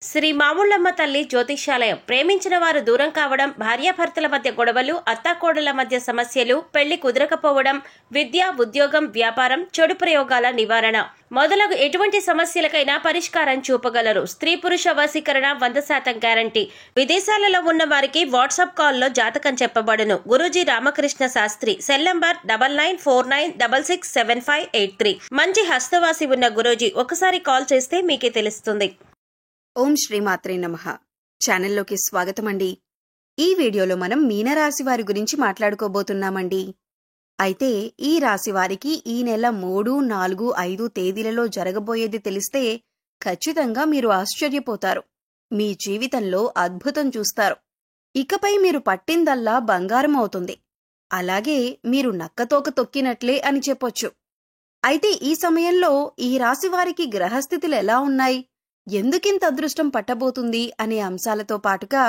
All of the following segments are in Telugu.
శ్రీ మాముళ్ళమ్మ తల్లి జ్యోతిష్యాలయం. ప్రేమించిన వారు దూరం కావడం, భార్యాభర్తల మధ్య గొడవలు, అత్తాకోడళ్ల మధ్య సమస్యలు, పెళ్లి కుదరకపోవడం, విద్య, ఉద్యోగం, వ్యాపారం, చెడు ప్రయోగాల నివారణ మొదలగు ఎటువంటి సమస్యలకైనా పరిష్కారం చూపగలరు. స్త్రీ పురుష వశీకరణ 100% గ్యారంటీ. విదేశాలలో ఉన్న వారికి వాట్సాప్ కాల్లో జాతకం చెప్పబడును. గురూజీ రామకృష్ణ శాస్త్రి. Cell number 9949667583. మంచి హస్తవాసి ఉన్న గురూజీ. ఒకసారి కాల్ చేస్తే మీకే తెలుస్తుంది. ఓం శ్రీమాత్రే నమః. ఛానల్లోకి స్వాగతమండి. ఈ వీడియోలో మనం మీనరాశి వారి గురించి మాట్లాడుకోబోతున్నామండి. అయితే ఈ రాశి వారికి ఈ నెల 3, 4, 5 తేదీలలో జరగబోయేది తెలిస్తే ఖచ్చితంగా మీరు ఆశ్చర్యపోతారు. మీ జీవితంలో అద్భుతం చూస్తారు. ఇకపై మీరు పట్టిందల్లా బంగారం అవుతుంది. అలాగే మీరు నక్కతోక తొక్కినట్లే అని చెప్పొచ్చు. అయితే ఈ సమయంలో ఈ రాశి వారికి గ్రహస్థితులు ఎలా ఉన్నాయి, ఎందుకింత అదృష్టం పట్టబోతుంది అనే అంశాలతో పాటుగా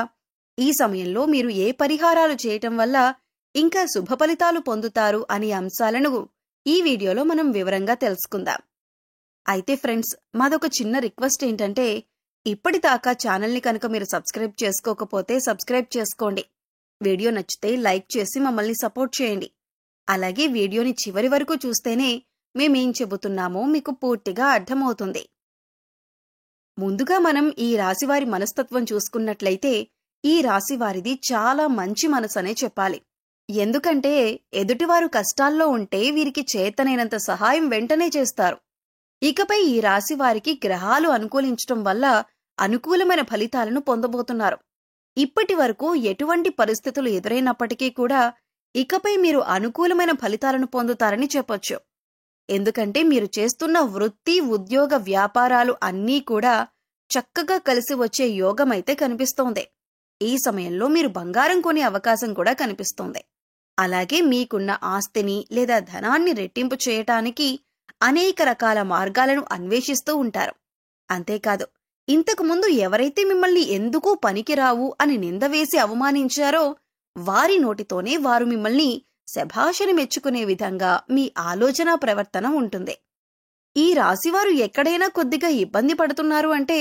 ఈ సమయంలో మీరు ఏ పరిహారాలు చేయటం వల్ల ఇంకా శుభ ఫలితాలు పొందుతారు అనే అంశాలను ఈ వీడియోలో మనం వివరంగా తెలుసుకుందాం. అయితే ఫ్రెండ్స్, మాదొక చిన్న రిక్వెస్ట్ ఏంటంటే, ఇప్పటిదాకా ఛానల్ని కనుక మీరు సబ్స్క్రైబ్ చేసుకోకపోతే సబ్స్క్రైబ్ చేసుకోండి. వీడియో నచ్చితే లైక్ చేసి మమ్మల్ని సపోర్ట్ చేయండి. అలాగే వీడియోని చివరి వరకు చూస్తేనే మేమేం చెబుతున్నామో మీకు పూర్తిగా అర్థమవుతుంది. ముందుగా మనం ఈ రాశివారి మనస్తత్వం చూసుకున్నట్లయితే ఈ రాశివారిది చాలా మంచి మనసనే చెప్పాలి. ఎందుకంటే ఎదుటివారు కష్టాల్లో ఉంటే వీరికి చేతనైనంత సహాయం వెంటనే చేస్తారు. ఇకపై ఈ రాశివారికి గ్రహాలు అనుకూలించటం వల్ల అనుకూలమైన ఫలితాలను పొందబోతున్నారు. ఇప్పటి వరకు ఎటువంటి పరిస్థితులు ఎదురైనప్పటికీ కూడా ఇకపై మీరు అనుకూలమైన ఫలితాలను పొందుతారని చెప్పొచ్చు. ఎందుకంటే మీరు చేస్తున్న వృత్తి, ఉద్యోగ, వ్యాపారాలు అన్నీ కూడా చక్కగా కలిసి వచ్చే యోగమైతే కనిపిస్తోంది. ఈ సమయంలో మీరు బంగారం కొనే అవకాశం కూడా కనిపిస్తోంది. అలాగే మీకున్న ఆస్తిని లేదా ధనాన్ని రెట్టింపు చేయటానికి అనేక రకాల మార్గాలను అన్వేషిస్తూ ఉంటారు. అంతేకాదు, ఇంతకుముందు ఎవరైతే మిమ్మల్ని ఎందుకూ పనికిరావు అని నిందవేసి అవమానించారో వారి నోటితోనే వారు మిమ్మల్ని శభాషని మెచ్చుకునే విధంగా మీ ఆలోచన ప్రవర్తన ఉంటుంది. ఈ రాశివారు ఎక్కడైనా కొద్దిగా ఇబ్బంది పడుతున్నారు అంటే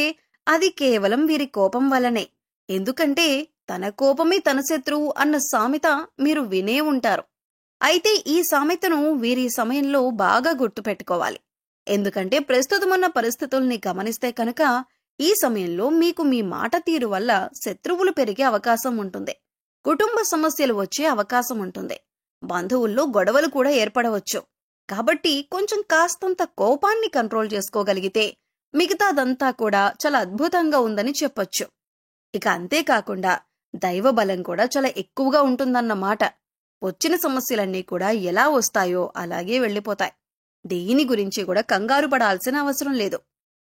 అది కేవలం వీరి కోపం వల్లనే. ఎందుకంటే తన కోపమే తన శత్రువు అన్న సామెత మీరు వినే ఉంటారు. అయితే ఈ సామెతను వీరి సమయంలో బాగా గుర్తుపెట్టుకోవాలి. ఎందుకంటే ప్రస్తుతమున్న పరిస్థితుల్ని గమనిస్తే కనుక ఈ సమయంలో మీకు మీ మాట తీరు వల్ల శత్రువులు పెరిగే అవకాశం ఉంటుంది. కుటుంబ సమస్యలు వచ్చే అవకాశం ఉంటుంది. బంధువుల్లో గొడవలు కూడా ఏర్పడవచ్చు. కాబట్టి కొంచెం కాస్తంత కోపాన్ని కంట్రోల్ చేసుకోగలిగితే మిగతాదంతా కూడా చాలా అద్భుతంగా ఉందని చెప్పొచ్చు. ఇక అంతేకాకుండా దైవ బలం కూడా చాలా ఎక్కువగా ఉంటుందన్నమాట. వచ్చిన సమస్యలన్నీ కూడా ఎలా వస్తాయో అలాగే వెళ్ళిపోతాయి. దేని గురించి కూడా కంగారు పడాల్సిన అవసరం లేదు.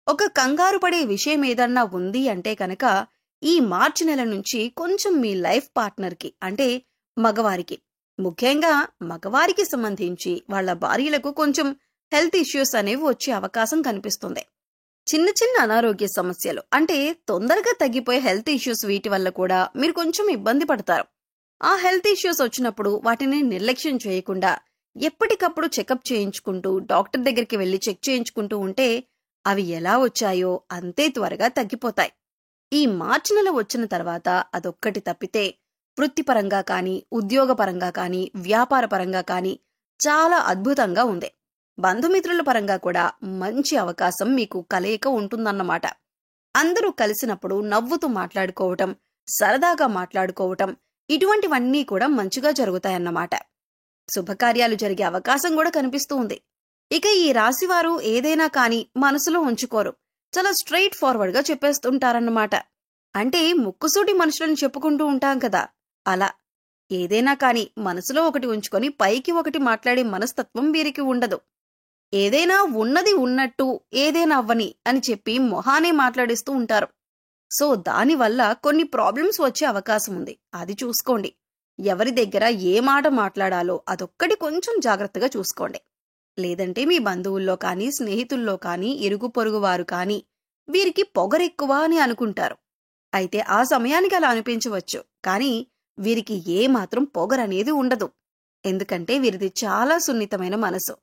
ఒక కంగారు పడే విషయం ఏదన్నా ఉంది అంటే కనుక ఈ మార్చి నెల నుంచి కొంచెం మీ లైఫ్ పార్ట్నర్కి, అంటే మగవారికి, ముఖ్యంగా మగవారికి సంబంధించి వాళ్ల భార్యలకు కొంచెం హెల్త్ ఇష్యూస్ అనేవి వచ్చే అవకాశం కనిపిస్తుంది. చిన్న చిన్న అనారోగ్య సమస్యలు, అంటే తొందరగా తగ్గిపోయే హెల్త్ ఇష్యూస్, వీటి వల్ల కూడా మీరు కొంచెం ఇబ్బంది పడతారు. ఆ హెల్త్ ఇష్యూస్ వచ్చినప్పుడు వాటిని నిర్లక్ష్యం చేయకుండా ఎప్పటికప్పుడు చెకప్ చేయించుకుంటూ డాక్టర్ దగ్గరికి వెళ్లి చెక్ చేయించుకుంటూ ఉంటే అవి ఎలా వచ్చాయో అంతే త్వరగా తగ్గిపోతాయి. ఈ మార్చి నెల వచ్చిన తర్వాత అదొక్కటి తప్పితే వృత్తిపరంగా కానీ, ఉద్యోగపరంగా కానీ, వ్యాపారపరంగా కానీ చాలా అద్భుతంగా ఉంది. బంధుమిత్రుల పరంగా కూడా మంచి అవకాశం మీకు కలయిక ఉంటుందన్నమాట. అందరూ కలిసినప్పుడు నవ్వుతూ మాట్లాడుకోవటం, సరదాగా మాట్లాడుకోవటం, ఇటువంటివన్నీ కూడా మంచిగా జరుగుతాయన్నమాట. శుభకార్యాలు జరిగే అవకాశం కూడా కనిపిస్తూ ఉంది. ఇక ఈ రాశివారు ఏదైనా కానీ మనసులో ఉంచుకోరు. చాలా స్ట్రైట్ ఫార్వర్డ్ గా చెప్పేస్తుంటారన్నమాట. అంటే ముక్కుసూటి మనుషులను చెప్పుకుంటూ ఉంటాం కదా, అలా ఏదైనా కాని మనసులో ఒకటి ఉంచుకొని పైకి ఒకటి మాట్లాడే మనస్తత్వం వీరికి ఉండదు. ఏదైనా ఉన్నది ఉన్నట్టు ఏదైనా అవ్వని అని చెప్పి మొహానే మాట్లాడిస్తూ ఉంటారు. సో దానివల్ల కొన్ని ప్రాబ్లమ్స్ వచ్చే అవకాశం ఉంది. అది చూసుకోండి. ఎవరి దగ్గర ఏ మాట మాట్లాడాలో అదొక్కటి కొంచెం జాగ్రత్తగా చూసుకోండి. లేదంటే మీ బంధువుల్లో కానీ, స్నేహితుల్లో కానీ, ఇరుగు పొరుగు వారు కానీ వీరికి పొగరెక్కువ అని అనుకుంటారు. అయితే ఆ సమయానికి అలా అనిపించవచ్చు, కానీ వీరికి ఏ మాత్రం పొగరనేది ఉండదు. ఎందుకంటే వీరిది చాలా సున్నితమైన మనసు.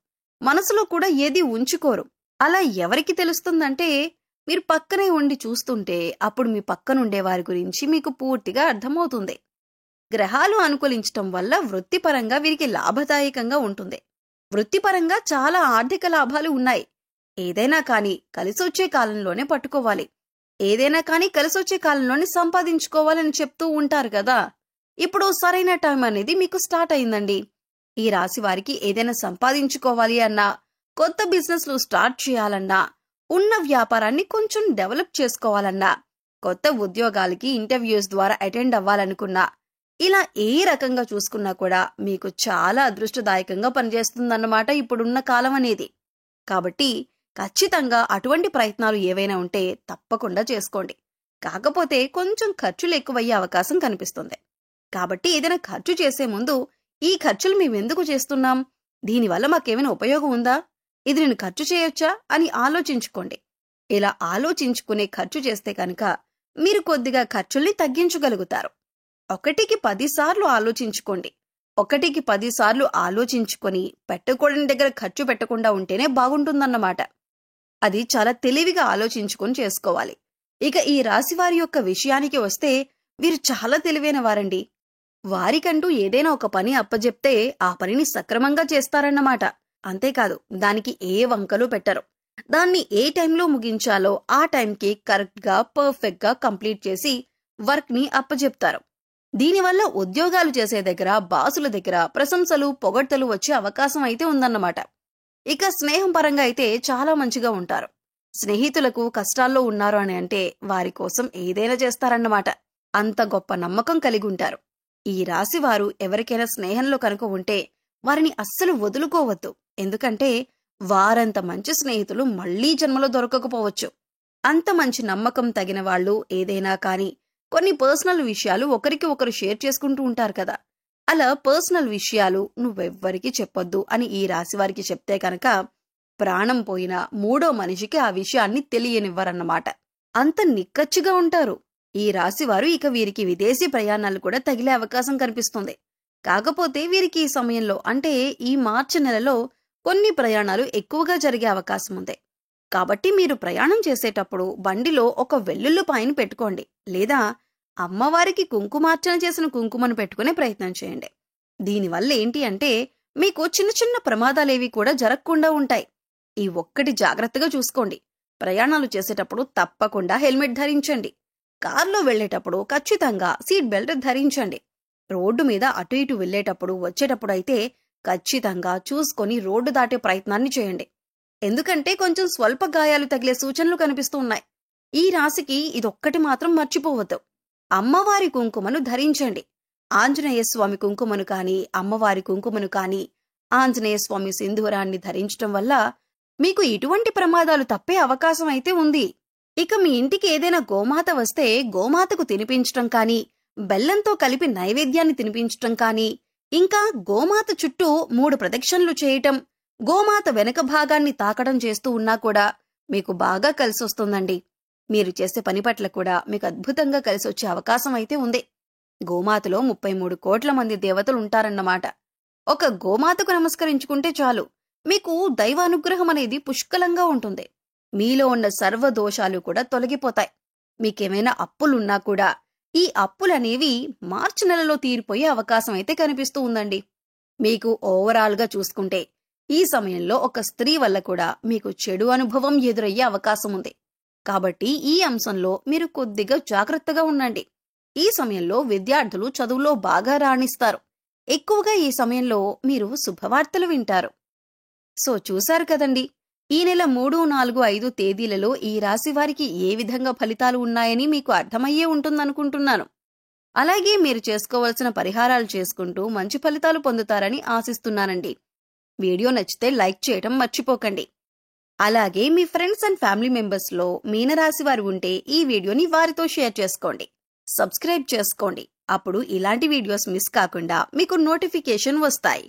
మనసులో కూడా ఏది ఉంచుకోరు. అలా ఎవరికి తెలుస్తుందంటే మీరు పక్కనే ఉండి చూస్తుంటే అప్పుడు మీ పక్కనుండే వారి గురించి మీకు పూర్తిగా అర్థమవుతుంది. గ్రహాలు అనుకూలించటం వల్ల వృత్తిపరంగా వీరికి లాభదాయకంగా ఉంటుంది. వృత్తిపరంగా చాలా ఆర్థిక లాభాలు ఉన్నాయి. ఏదైనా కానీ కలిసొచ్చే కాలంలోనే పట్టుకోవాలి. ఏదైనా కానీ కలిసొచ్చే కాలంలోనే సంపాదించుకోవాలని చెప్తూ ఉంటారు కదా. ఇప్పుడు సరైన టైం అనేది మీకు స్టార్ట్ అయిందండి. ఈ రాశి వారికి ఏదైనా సంపాదించుకోవాలి అన్నా, కొత్త బిజినెస్లు స్టార్ట్ చేయాలన్నా, ఉన్న వ్యాపారాన్ని కొంచెం డెవలప్ చేసుకోవాలన్నా, కొత్త ఉద్యోగాలకి ఇంటర్వ్యూస్ ద్వారా అటెండ్ అవ్వాలనుకున్నా, ఇలా ఏ రకంగా చూసుకున్నా కూడా మీకు చాలా అదృష్టదాయకంగా పనిచేస్తుందన్నమాట ఇప్పుడున్న కాలం అనేది. కాబట్టి ఖచ్చితంగా అటువంటి ప్రయత్నాలు ఏవైనా ఉంటే తప్పకుండా చేసుకోండి. కాకపోతే కొంచెం ఖర్చులు ఎక్కువయ్యే అవకాశం కనిపిస్తుంది. కాబట్టి ఏదైనా ఖర్చు చేసే ముందు ఈ ఖర్చులు మేమెందుకు చేస్తున్నాం, దీనివల్ల మాకేమైనా ఉపయోగం ఉందా, ఇది నేను ఖర్చు చేయొచ్చా అని ఆలోచించుకోండి. ఇలా ఆలోచించుకునే ఖర్చు చేస్తే కనుక మీరు కొద్దిగా ఖర్చుల్ని తగ్గించగలుగుతారు. 1కి 10 సార్లు ఆలోచించుకోండి. 1కి 10 సార్లు ఆలోచించుకొని పెట్టకూడని దగ్గర ఖర్చు పెట్టకుండా ఉంటేనే బాగుంటుందన్నమాట. అది చాలా తెలివిగా ఆలోచించుకొని చేసుకోవాలి. ఇక ఈ రాశివారి యొక్క విషయానికి వస్తే వీరు చాలా తెలివైన వారండి. వారికంటూ ఏదైనా ఒక పని అప్పజెప్తే ఆ పనిని సక్రమంగా చేస్తారన్నమాట. అంతేకాదు దానికి ఏ వంకలు పెట్టరు. దాన్ని ఏ టైంలో ముగించాలో ఆ టైంకి కరెక్ట్గా పర్ఫెక్ట్గా కంప్లీట్ చేసి వర్క్ని అప్పజెప్తారు. దీనివల్ల ఉద్యోగాలు చేసే దగ్గర, బాసుల దగ్గర ప్రశంసలు, పొగడ్తలు వచ్చే అవకాశం అయితే ఉందన్నమాట. ఇక స్నేహం పరంగా అయితే చాలా మంచిగా ఉంటారు. స్నేహితులకు కష్టాల్లో ఉన్నారు అని అంటే వారి కోసం ఏదైనా చేస్తారన్నమాట. అంత గొప్ప నమ్మకం కలిగి ఉంటారు. ఈ రాశివారు ఎవరికైనా స్నేహంలో కనుక ఉంటే వారిని అస్సలు వదులుకోవద్దు. ఎందుకంటే వారంత మంచి స్నేహితులు మళ్లీ జన్మలో దొరకకపోవచ్చు. అంత మంచి నమ్మకం తగిన వాళ్ళు ఏదైనా కానీ కొన్ని పర్సనల్ విషయాలు ఒకరికి ఒకరు షేర్ చేసుకుంటూ ఉంటారు కదా. అలా పర్సనల్ విషయాలు నువ్వెవ్వరికీ చెప్పొద్దు అని ఈ రాశివారికి చెప్తే కనుక ప్రాణం పోయిన మూడో మనిషికి ఆ విషయాన్ని తెలియనివ్వరన్నమాట. అంత నిక్కచ్చిగా ఉంటారు ఈ రాశివారు. ఇక వీరికి విదేశీ ప్రయాణాలు కూడా తగిలే అవకాశం కనిపిస్తుంది. కాకపోతే వీరికి ఈ సమయంలో అంటే ఈ మార్చి నెలలో కొన్ని ప్రయాణాలు ఎక్కువగా జరిగే అవకాశం ఉంది. కాబట్టి మీరు ప్రయాణం చేసేటప్పుడు బండిలో ఒక వెల్లుల్లిపాయను పెట్టుకోండి, లేదా అమ్మవారికి కుంకుమార్చన చేసిన కుంకుమను పెట్టుకునే ప్రయత్నం చేయండి. దీనివల్ల ఏంటి అంటే మీకు చిన్న చిన్న ప్రమాదాలేవి కూడా జరగకుండా ఉంటాయి. ఈ ఒక్కటి జాగ్రత్తగా చూసుకోండి. ప్రయాణాలు చేసేటప్పుడు తప్పకుండా హెల్మెట్ ధరించండి. కార్లో వెళ్లేటప్పుడు ఖచ్చితంగా సీట్ బెల్ట్ ధరించండి. రోడ్డు మీద అటు ఇటు వెళ్లేటప్పుడు వచ్చేటప్పుడు అయితే ఖచ్చితంగా చూసుకొని రోడ్డు దాటే ప్రయత్నాన్ని చేయండి. ఎందుకంటే కొంచెం స్వల్ప గాయాలు తగిలే సూచనలు కనిపిస్తూ ఉన్నాయి. ఈ రాశికి ఇదొక్కటి మాత్రం మర్చిపోవద్దు. అమ్మవారి కుంకుమను ధరించండి. ఆంజనేయ స్వామి కుంకుమను కానీ, అమ్మవారి కుంకుమను కానీ, ఆంజనేయ స్వామి సింధూరాన్ని ధరించటం వల్ల మీకు ఇటువంటి ప్రమాదాలు తప్పే అవకాశం అయితే ఉంది. ఇక మీ ఇంటికి ఏదైనా గోమాత వస్తే గోమాతకు తినిపించటం కానీ, బెల్లంతో కలిపి నైవేద్యాన్ని తినిపించటం కానీ, ఇంకా గోమాత చుట్టూ 3 ప్రదక్షిణలు చేయటం, గోమాత వెనక భాగాన్ని తాకడం చేస్తూ ఉన్నా కూడా మీకు బాగా కలిసొస్తుందండి. మీరు చేసే పని పట్ల కూడా మీకు అద్భుతంగా కలిసొచ్చే అవకాశం అయితే ఉంది. గోమాతలో 33 కోట్ల మంది దేవతలు ఉంటారన్నమాట. ఒక గోమాతకు నమస్కరించుకుంటే చాలు, మీకు దైవానుగ్రహం అనేది పుష్కలంగా ఉంటుంది. మీలో ఉన్న సర్వదోషాలు కూడా తొలగిపోతాయి. మీకేమైనా అప్పులున్నా కూడా ఈ అప్పులనేవి మార్చి నెలలో తీరిపోయే అవకాశం అయితే కనిపిస్తూ ఉందండి. మీకు ఓవరాల్గా చూసుకుంటే ఈ సమయంలో ఒక స్త్రీ వల్ల కూడా మీకు చెడు అనుభవం ఎదురయ్యే అవకాశం ఉంది. కాబట్టి ఈ అంశంలో మీరు కొద్దిగా జాగ్రత్తగా ఉండండి. ఈ సమయంలో విద్యార్థులు చదువులో బాగా రాణిస్తారు. ఎక్కువగా ఈ సమయంలో మీరు శుభవార్తలు వింటారు. సో చూశారు కదండి, ఈ నెల 3, 4, 5 తేదీలలో ఈ రాశి వారికి ఏ విధంగా ఫలితాలు ఉన్నాయని మీకు అర్థమయ్యే ఉంటుందనుకుంటున్నాను. అలాగే మీరు చేసుకోవాల్సిన పరిహారాలు చేసుకుంటూ మంచి ఫలితాలు పొందుతారని ఆశిస్తున్నానండి. వీడియో నచ్చితే లైక్ చేయటం మర్చిపోకండి. అలాగే మీ ఫ్రెండ్స్ అండ్ ఫ్యామిలీ మెంబర్స్లో మీనరాశి వారు ఉంటే ఈ వీడియోని వారితో షేర్ చేసుకోండి. సబ్స్క్రైబ్ చేసుకోండి. అప్పుడు ఇలాంటి వీడియోస్ మిస్ కాకుండా మీకు నోటిఫికేషన్ వస్తాయి.